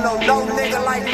don't know no nigga like me.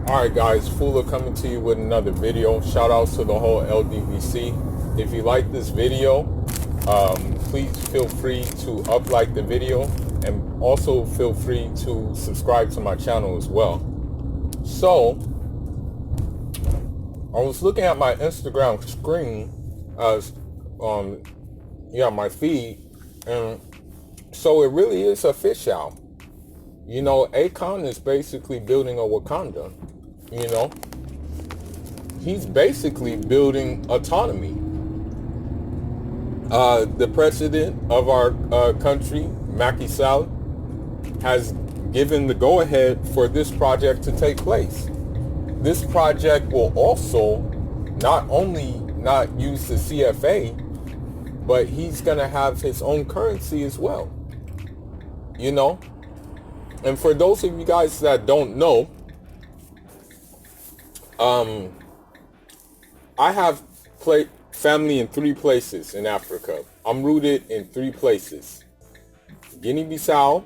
Alright guys, Fula coming to you with another video. Shout outs to the whole LDVC. If you like this video, please feel free to like the video, and also feel free to subscribe to my channel as well. So, I was looking at my Instagram screen, my feed, and so it really is a fish out. You know, Akon is basically building a Wakanda. You know, he's basically building autonomy. The president of our country, Macky Sall, has given the go-ahead for this project to take place. This project will also not only not use the CFA, but he's going to have his own currency as well. You know? And for those of you guys that don't know, I have family in 3 places in Africa. I'm rooted in 3 places: Guinea-Bissau,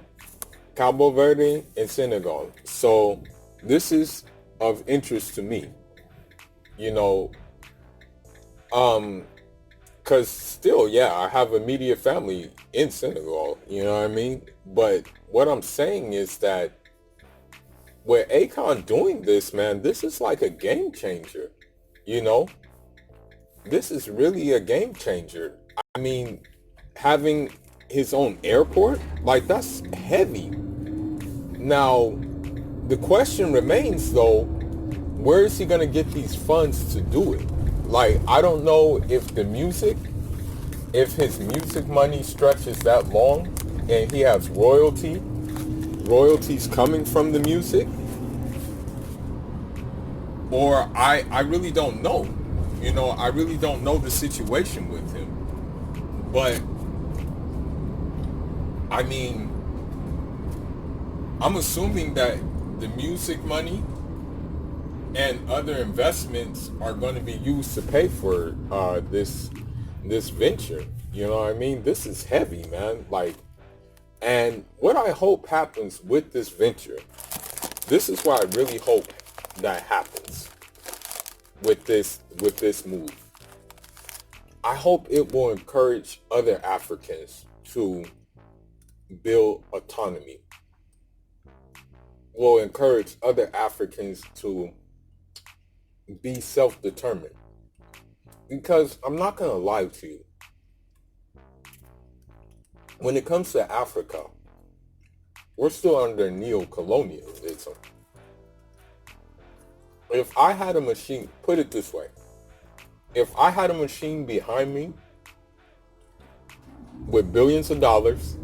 Cabo Verde, and Senegal. So this is of interest to me, you know, because still, yeah, I have immediate family in Senegal, you know what I mean? But what I'm saying is that with Akon doing this, man, this is like a game changer, you know? This is really a game changer. I mean, having his own airport, like, that's heavy. Now, the question remains, though, where is he going to get these funds to do it? Like, I don't know if his music money stretches that long and he has royalties coming from the music, or I really don't know. You know, I really don't know the situation with him. But, I mean, I'm assuming that the music money and other investments are going to be used to pay for this venture. You know what I mean? This is heavy, man. Like, and what I hope happens with this venture, this is what I really hope that happens with this move. I hope it will encourage other Africans to build autonomy. Will encourage other Africans to be self-determined. Because I'm not going to lie to you. When it comes to Africa, we're still under neo-colonialism. If I had a machine, put it this way, if I had a machine behind me with billions of dollars,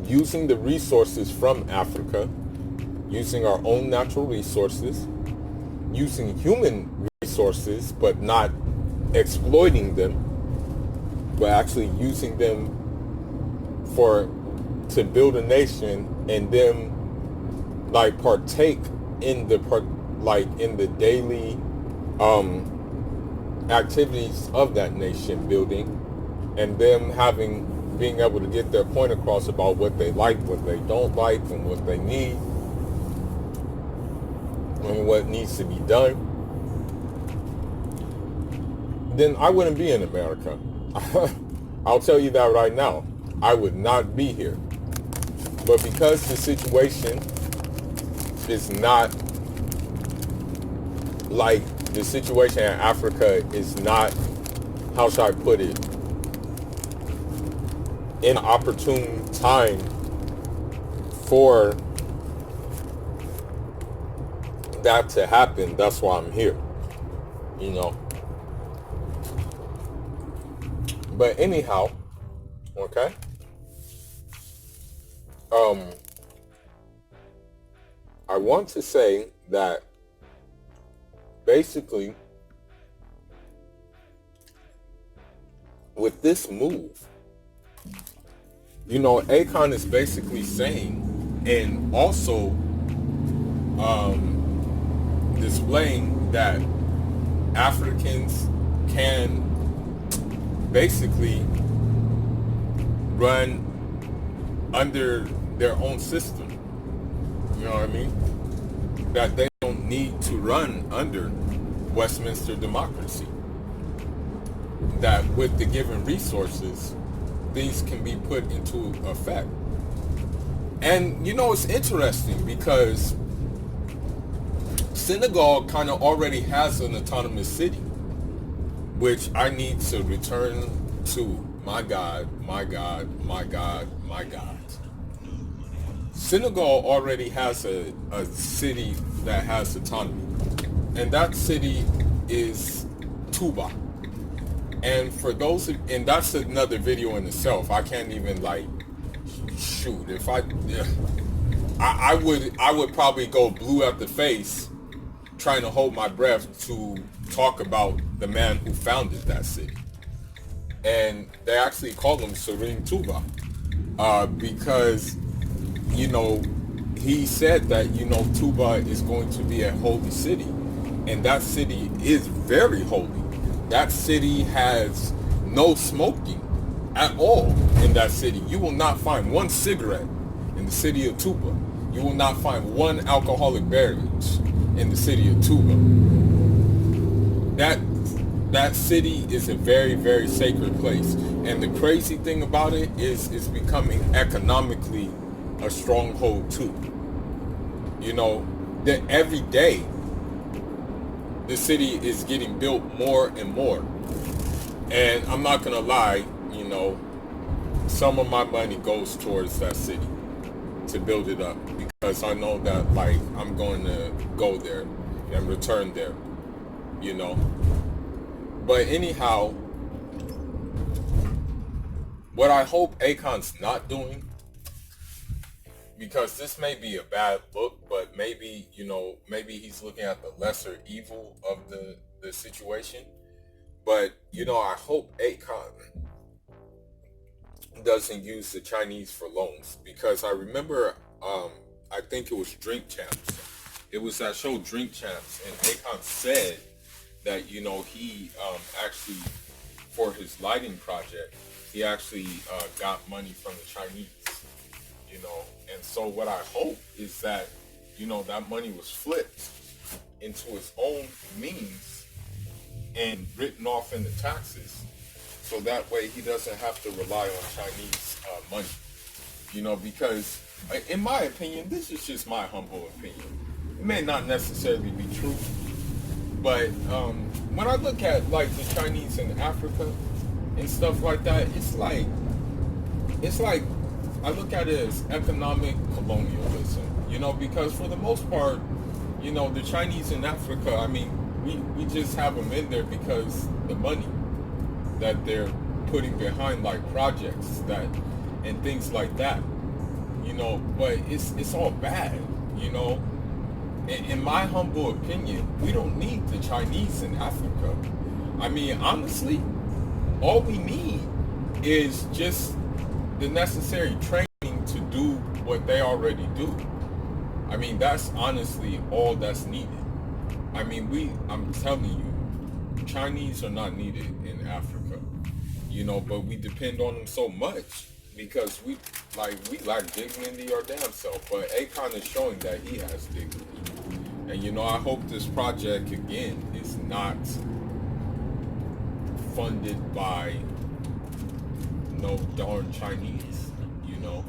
using the resources from Africa, using our own natural resources, using human resources, but not exploiting them, but actually using them to build a nation, and them like partake in the daily activities of that nation building, and them being able to get their point across about what they like, what they don't like, and what they need, and what needs to be done, then I wouldn't be in America. I'll tell you that right now. I would not be here. But because the situation is not like the situation in Africa is not, how should I put it, an opportune time for that to happen. That's why I'm here, you know. But anyhow, okay. I want to say that basically with this move, you know, Akon is basically saying and also displaying that Africans can basically run under their own system. You know what I mean? That they don't need to run under Westminster democracy. That with the given resources, things can be put into effect. And you know, it's interesting because Senegal kind of already has an autonomous city, which I need to return to. My God, my God, my God, my God. Senegal already has a city that has autonomy, and that city is Touba. And for those, and that's another video in itself. I can't even like shoot. If I would probably go blue at the face trying to hold my breath to talk about the man who founded that city. And they actually call him Serene Touba because, you know, he said that, you know, Touba is going to be a holy city, and that city is very holy. That city has no smoking at all in that city. You will not find one cigarette in the city of Touba. You will not find one alcoholic beverage in the city of Touba. That city is a very, very sacred place. And the crazy thing about it is it's becoming economically a stronghold too. You know, that every day the city is getting built more and more. And I'm not gonna lie, you know, some of my money goes towards that city to build it up, because I know that like I'm going to go there and return there, you know. But anyhow, what I hope Akon's not doing, because this may be a bad look, but maybe, you know, maybe he's looking at the lesser evil of the situation. But, you know, I hope Akon doesn't use the Chinese for loans, because I remember, I think it was Drink Champs. It was that show Drink Champs, and Akon said that, you know, he actually, for his lighting project, he actually got money from the Chinese, you know. And so what I hope is that, you know, that money was flipped into his own means and written off in the taxes, so that way he doesn't have to rely on Chinese money, you know, because in my opinion, this is just my humble opinion. It may not necessarily be true, but when I look at like the Chinese in Africa and stuff like that, it's like I look at it as economic colonialism, you know, because for the most part, you know, the Chinese in Africa, I mean, we just have them in there because the money that they're putting behind like projects that and things like that, you know. But it's all bad, you know. In my humble opinion, we don't need the Chinese in Africa. I mean, honestly, all we need is just the necessary training to do what they already do. I mean, that's honestly all that's needed. I mean, I'm telling you, Chinese are not needed in Africa, you know, but we depend on them so much because we lack dignity our damn self. But Akon is showing that he has dignity. And, you know, I hope this project, again, is not funded by no darn Chinese, you know.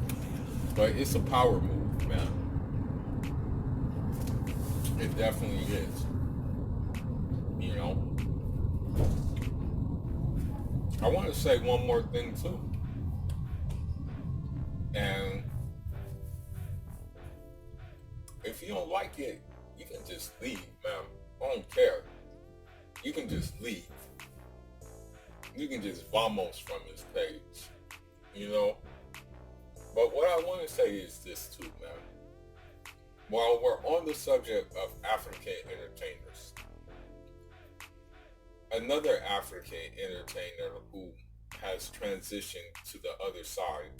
But it's a power move, man. It definitely is. I want to say one more thing too. And if you don't like it, you can just leave, man. I don't care. You can just leave. You can just vamos from this page, you know? But what I want to say is this too, man. While we're on the subject of African entertainers, another African entertainer who has transitioned to the other side,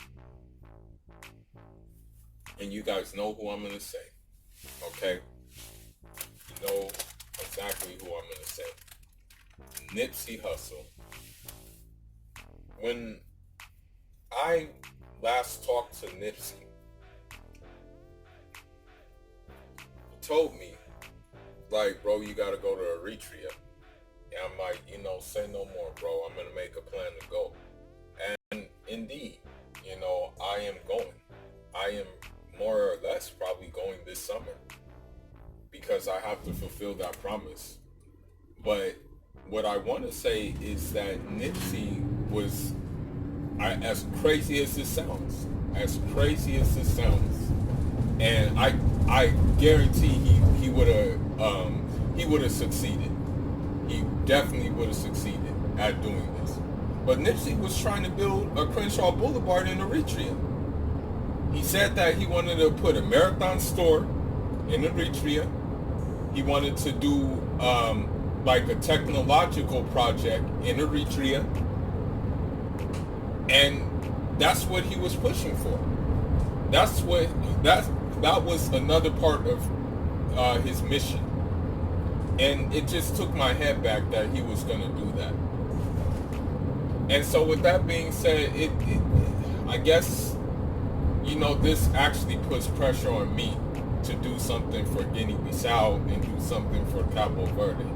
and you guys know who I'm going to say, okay? You know exactly who I'm going to say. Nipsey Hussle. When I last talked to Nipsey, he told me, like, bro, you gotta go to Eritrea. And I'm like, you know, say no more, bro. I'm gonna make a plan to go. And indeed, you know, I am going. I am more or less probably going this summer because I have to fulfill that promise. But what I want to say is that Nipsey was, as crazy as this sounds, and I guarantee he would have succeeded. He definitely would have succeeded at doing this. But Nipsey was trying to build a Crenshaw Boulevard in Eritrea. He said that he wanted to put a marathon store in Eritrea. He wanted to do like a technological project in Eritrea, and that's what he was pushing for. That was another part of his mission, and it just took my head back that he was going to do that. And so, with that being said, I guess, you know, this actually puts pressure on me to do something for Guinea-Bissau and do something for Cabo Verde.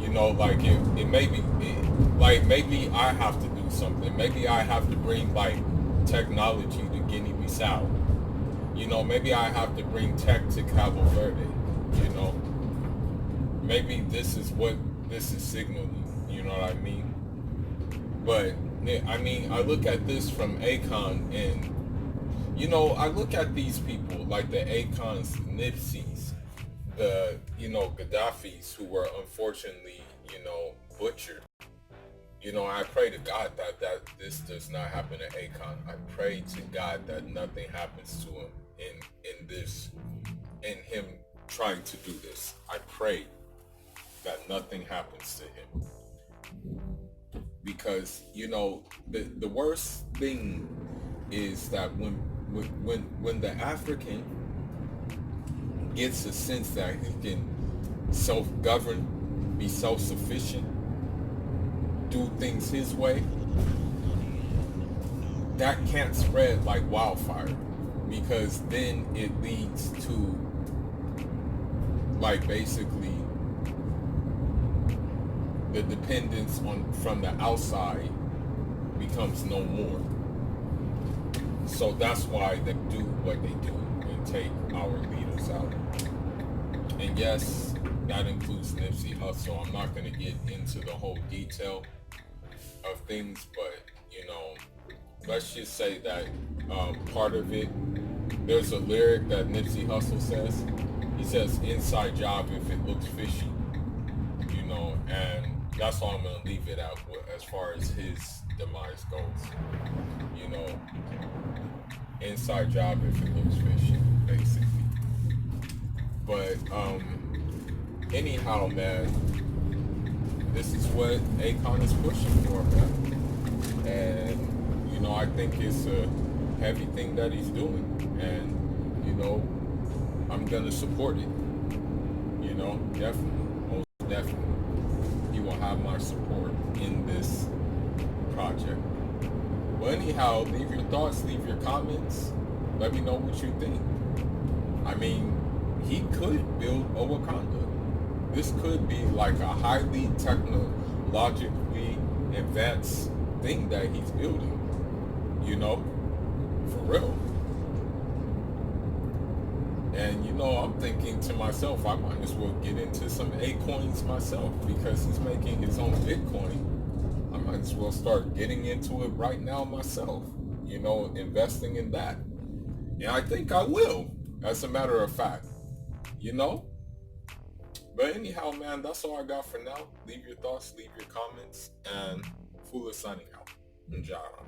You know, like it may be, like maybe I have to do something. Maybe I have to bring like technology to Guinea-Bissau. You know, maybe I have to bring tech to Cabo Verde. You know, maybe this is what this is signaling. You know what I mean? But I mean, I look at this from Akon, and you know, I look at these people like the Akons, Nipseys, the, you know, Gaddafis, who were unfortunately, you know, butchered. You know, I pray to God that this does not happen to Akon. I pray to God that nothing happens to him in him trying to do this. I pray that nothing happens to him. Because, you know, the worst thing is that when the African gets a sense that he can self-govern, be self-sufficient, do things his way, that can't spread like wildfire, because then it leads to, like, basically the dependence from the outside becomes no more. So that's why they do what they do and take our leaders out. And yes, that includes Nipsey Hussle. I'm not going to get into the whole detail of things, but, you know, let's just say that part of it, there's a lyric that Nipsey Hussle says. He says, "Inside job if it looks fishy," you know, and that's all I'm going to leave it at as far as his demise goes. You know, inside job if it looks fishy, basically. But anyhow, man, this is what Akon is pushing for, man. And, you know, I think it's a heavy thing that he's doing. And, you know, I'm going to support it. You know, definitely, most definitely. He will have my support in this project. Well, anyhow, leave your thoughts, leave your comments. Let me know what you think. I mean, he could build a Wakanda. This could be like a highly technologically advanced thing that he's building. You know, for real. And, you know, I'm thinking to myself, I might as well get into some A-coins myself, because he's making his own Bitcoin. I might as well start getting into it right now myself. Investing in that. And I think I will, as a matter of fact. You know? But anyhow, man, that's all I got for now. Leave your thoughts, leave your comments, and Fula signing out. Njara.